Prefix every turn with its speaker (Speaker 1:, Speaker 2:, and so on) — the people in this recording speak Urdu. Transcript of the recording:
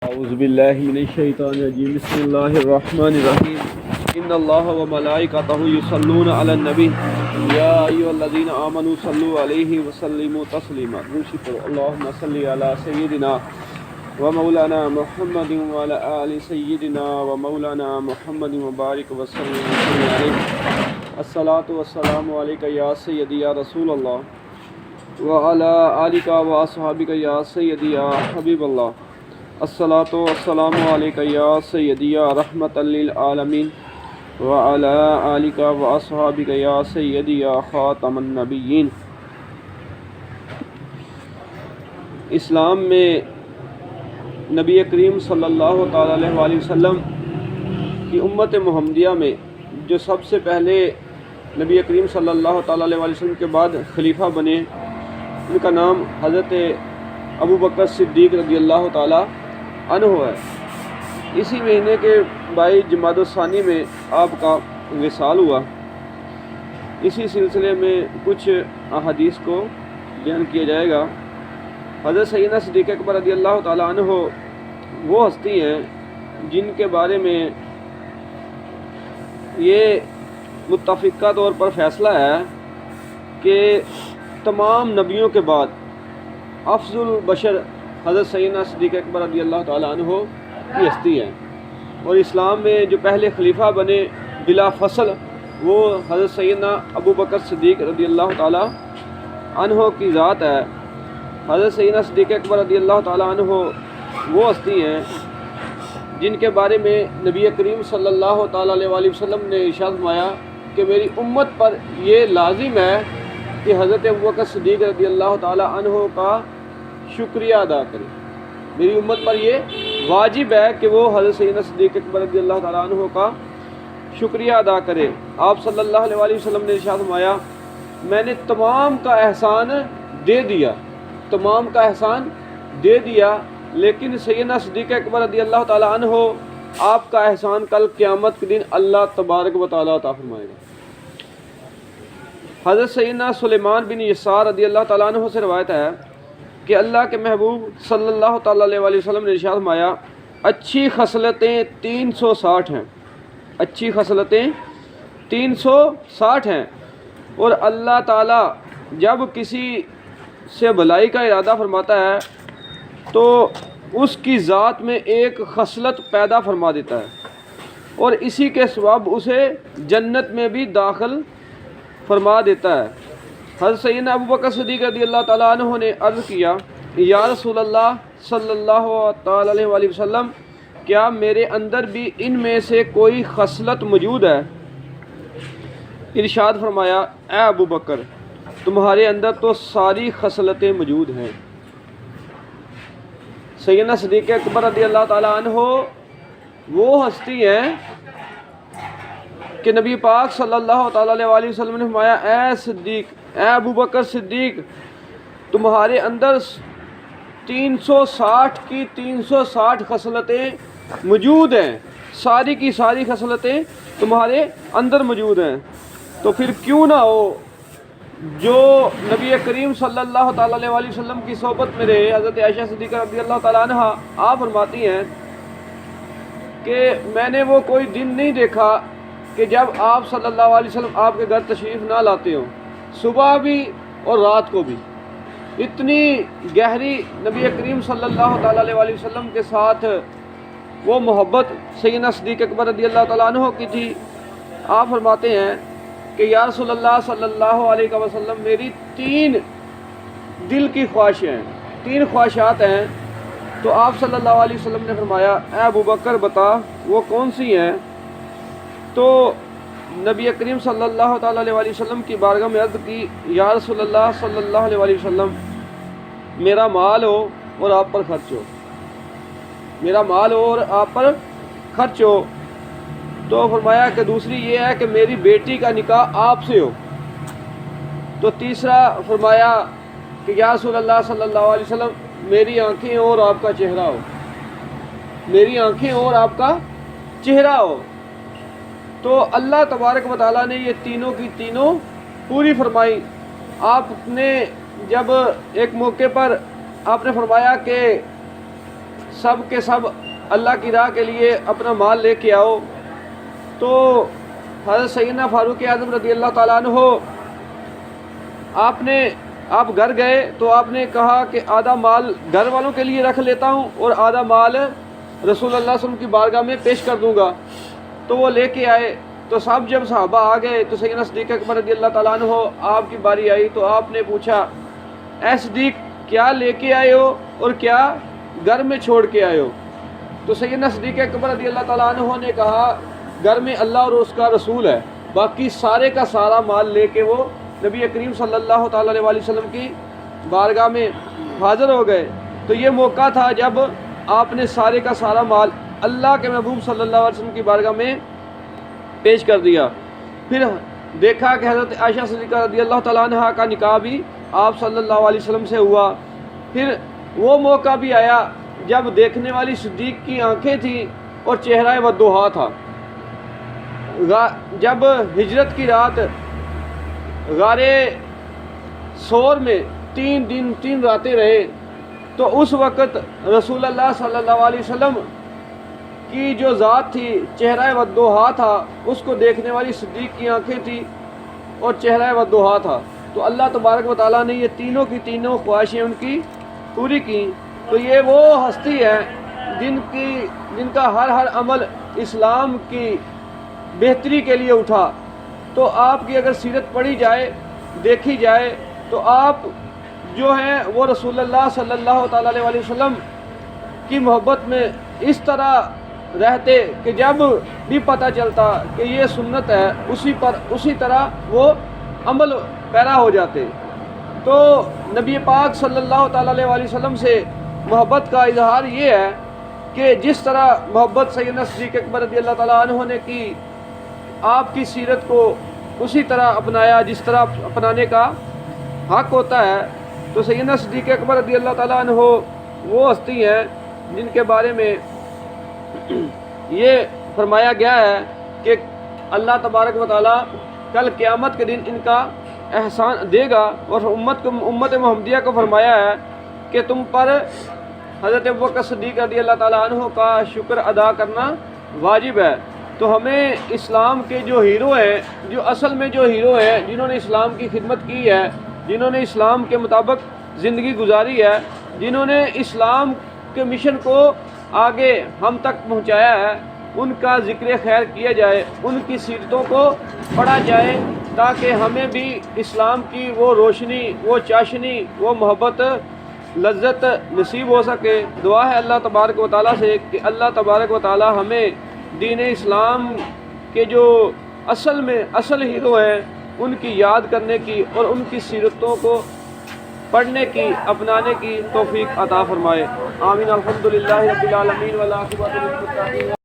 Speaker 1: اعوذ باللہ من الشیطان الرجیم بسم اللہ الرحمن الرحیم ان اللہ و ملائکتہ یصلون علی النبی یا ایھا الذین آمنوا صلوا علیہ وسلموا تسلیما اللہم صلی علی سیدنا و مولانا محمد وعلی آل سیدنا و مولانا محمد وبارک وسلم علیہ الصلاۃ والسلام علیک یا سیدی یا رسول اللہ وعلی آلک و اصحابک یا سیدی یا حبیب اللہ الصلاۃ والسلام علیک یا سیدی یا رحمۃ للعالمین وعلی آلک و اصحابک یا سیدی یا خاتم النبیین۔ اسلام میں نبی کریم صلی اللہ تعالیٰ علیہ وآلہ وسلم کی امت محمدیہ میں جو سب سے پہلے نبی کریم صلی اللہ تعالیٰ علیہ وآلہ وسلم کے بعد خلیفہ بنے، ان کا نام حضرت ابو بکر صدیق رضی اللہ تعالیٰ عنہ ہے۔ اسی مہینے کے 22 جمادی الثانی میں آپ کا وصال ہوا۔ اسی سلسلے میں کچھ احادیث کو بیان کیا جائے گا۔ حضرت سیدنا صدیق اکبر رضی اللہ تعالیٰ عنہ وہ ہستی ہیں جن کے بارے میں یہ متفقہ طور پر فیصلہ ہے کہ تمام نبیوں کے بعد افضل البشر حضرت سیدنا صدیق اکبر رضی اللہ تعالیٰ عنہ کی ہستی ہے، اور اسلام میں جو پہلے خلیفہ بنے بلا فصل وہ حضرت سیدنا ابو بکر صدیق رضی اللہ تعالیٰ عنہ کی ذات ہے۔ حضرت سیدنا صدیق اکبر رضی اللہ تعالیٰ عنہ وہ ہستی ہیں جن کے بارے میں نبی کریم صلی اللہ تعالیٰ علیہ وآلہ وسلم نے ارشاد فرمایا کہ میری امت پر یہ لازم ہے کہ حضرت ابو بکر صدیق رضی اللہ تعالیٰ عنہ کا شکریہ ادا کرے۔ میری امت پر یہ واجب ہے کہ وہ حضرت سیدنا صدیق اکبر رضی اللہ تعالیٰ عنہ کا شکریہ ادا کرے۔ آپ صلی اللہ علیہ وآلہ وسلم نے ارشاد فرمایا میں نے تمام کا احسان دے دیا، تمام کا احسان دے دیا، لیکن سیدنا صدیق اکبر رضی اللہ تعالیٰ عنہ آپ کا احسان کل قیامت کے دن اللہ تبارک و تعالیٰ عطا فرمائے گا۔ حضرت سیدنا سلیمان بن یسار رضی اللہ تعالیٰ عنہ سے روایت ہے کہ اللہ کے محبوب صلی اللہ تعالیٰ علیہ وآلہ وسلم نے ارشاد فرمایا اچھی خصلتیں 360 ہیں، اچھی خصلتیں 360 ہیں، اور اللہ تعالیٰ جب کسی سے بھلائی کا ارادہ فرماتا ہے تو اس کی ذات میں ایک خصلت پیدا فرما دیتا ہے اور اسی کے سبب اسے جنت میں بھی داخل فرما دیتا ہے۔ حضرت سیدنا ابو بکر صدیق رضی اللہ تعالیٰ عنہ نے عرض کیا یا رسول اللہ صلی اللہ تعالیٰ علیہ وآلہ وسلم کیا میرے اندر بھی ان میں سے کوئی خصلت موجود ہے؟ ارشاد فرمایا اے ابو بکر تمہارے اندر تو ساری خصلتیں موجود ہیں۔ سیدنا صدیق اکبر رضی اللہ تعالیٰ عنہ وہ ہستی ہیں کہ نبی پاک صلی اللہ تعالیٰ علیہ وآلہ وسلم نے فرمایا اے صدیق، اے ابو بکر صدیق تمہارے اندر 360 کی 360 خصلتیں موجود ہیں، ساری کی ساری خصلتیں تمہارے اندر موجود ہیں۔ تو پھر کیوں نہ ہو جو نبی کریم صلی اللہ تعالیٰ علیہ وآلہ وسلم کی صحبت میں رہے، حضرت عائشہ صدیقہ رضی اللہ تعالیٰ عنہ آپ فرماتی ہیں کہ میں نے وہ کوئی دن نہیں دیکھا کہ جب آپ صلی اللہ علیہ وسلم آپ کے گھر تشریف نہ لاتے ہوں، صبح بھی اور رات کو بھی۔ اتنی گہری نبی کریم صلی اللہ تعالیٰ علیہ وآلہ وسلم کے ساتھ وہ محبت سیدنا صدیق اکبر رضی اللہ تعالیٰ عنہ کی تھی۔ آپ فرماتے ہیں کہ یا رسول اللہ صلی اللہ علیہ وسلم میری 3 دل کی خواہشیں ہیں، 3 خواہشات ہیں۔ تو آپ صلی اللہ علیہ وسلم نے فرمایا اے ابو بکر بتا وہ کون سی ہیں؟ تو نبی کریم صلی اللہ تعالیٰ علیہ وآلہ وسلم کی بارگاہ میں عرض کی یا رسول اللہ صلی اللہ علیہ وآلہ وسلم میرا مال ہو اور آپ پر خرچ ہو، میرا مال ہو اور آپ پر خرچ ہو۔ تو فرمایا کہ دوسری یہ ہے کہ میری بیٹی کا نکاح آپ سے ہو۔ تو تیسرا فرمایا کہ یا رسول اللہ صلی اللہ علیہ وسلم میری آنکھیں ہو اور آپ کا چہرہ ہو، میری آنکھیں ہو اور آپ کا چہرہ ہو۔ تو اللہ تبارک و تعالیٰ نے یہ تینوں کی تینوں پوری فرمائی۔ آپ نے جب ایک موقع پر آپ نے فرمایا کہ سب کے سب اللہ کی راہ کے لیے اپنا مال لے کے آؤ۔ تو حضرت سیدنا فاروق اعظم رضی اللہ تعالیٰ عنہ آپ گھر گئے تو آپ نے کہا کہ آدھا مال گھر والوں کے لیے رکھ لیتا ہوں اور آدھا مال رسول اللہ صلی اللہ علیہ وسلم کی بارگاہ میں پیش کر دوں گا۔ تو وہ لے کے آئے، تو سب جب صحابہ آ گئے تو سیدنا صدیق اکبر رضی اللہ تعالیٰ عنہ آپ کی باری آئی تو آپ نے پوچھا، اے صدیق کیا لے کے آئے ہو اور کیا گھر میں چھوڑ کے آئے ہو؟ تو سیدنا صدیق اکبر رضی اللہ تعالیٰ عنہ نے کہا گھر میں اللہ اور اس کا رسول ہے، باقی سارے کا سارا مال لے کے وہ نبی کریم صلی اللہ تعالیٰ علیہ وسلم کی بارگاہ میں حاضر ہو گئے۔ تو یہ موقع تھا جب آپ نے سارے کا سارا مال اللہ کے محبوب صلی اللہ علیہ وسلم کی بارگاہ میں پیش کر دیا۔ پھر دیکھا کہ حضرت عائشہ صدیقہ رضی اللہ تعالیٰ عنہ کا نکاح بھی آپ صلی اللہ علیہ وسلم سے ہوا۔ پھر وہ موقع بھی آیا جب دیکھنے والی صدیق کی آنکھیں تھیں اور چہرہ والضحیٰ تھا۔ جب ہجرت کی رات غار ثور میں 3 دن 3 راتیں رہے تو اس وقت رسول اللہ صلی اللہ علیہ وسلم کی جو ذات تھی، چہرہ والضحیٰ تھا، اس کو دیکھنے والی صدیق کی آنکھیں تھیں اور چہرہ والضحیٰ تھا۔ تو اللہ تبارک و تعالیٰ نے یہ تینوں کی تینوں خواہشیں ان کی پوری کی۔ تو یہ وہ ہستی ہے جن کا ہر عمل اسلام کی بہتری کے لیے اٹھا۔ تو آپ کی اگر سیرت پڑھی جائے، دیکھی جائے، تو آپ جو ہیں وہ رسول اللہ صلی اللہ تعالیٰ علیہ وسلم کی محبت میں اس طرح رہتے کہ جب بھی پتہ چلتا کہ یہ سنت ہے اسی طرح وہ عمل پیرا ہو جاتے۔ تو نبی پاک صلی اللہ تعالیٰ علیہ وسلم سے محبت کا اظہار یہ ہے کہ جس طرح محبت سیدنا صدیق اکبر رضی اللہ تعالیٰ عنہ نے کی، آپ کی سیرت کو اسی طرح اپنایا جس طرح اپنانے کا حق ہوتا ہے۔ تو سیدنا صدیق اکبر رضی اللہ تعالیٰ عنہ وہ ہستی ہیں جن کے بارے میں یہ فرمایا گیا ہے کہ اللہ تبارک و تعالیٰ کل قیامت کے دن ان کا احسان دے گا، اور امت محمدیہ کو فرمایا ہے کہ تم پر حضرت ابوبکر صدیق رضی اللہ تعالیٰ عنہ کا شکر ادا کرنا واجب ہے۔ تو ہمیں اسلام کے جو ہیرو ہیں، جو اصل میں جو ہیرو ہیں، جنہوں نے اسلام کی خدمت کی ہے، جنہوں نے اسلام کے مطابق زندگی گزاری ہے، جنہوں نے اسلام کے مشن کو آگے ہم تک پہنچایا ہے، ان کا ذکر خیر کیا جائے، ان کی سیرتوں کو پڑھا جائے تاکہ ہمیں بھی اسلام کی وہ روشنی، وہ چاشنی، وہ محبت، لذت نصیب ہو سکے۔ دعا ہے اللہ تبارک و تعالیٰ سے کہ اللہ تبارک و تعالیٰ ہمیں دین اسلام کے جو اصل ہیرو ہیں ان کی یاد کرنے کی اور ان کی سیرتوں کو پڑھنے کی، اپنانے کی توفیق عطا فرمائے۔ آمین۔ الحمدللہ رب العالمین والعاقبۃ للمتقین۔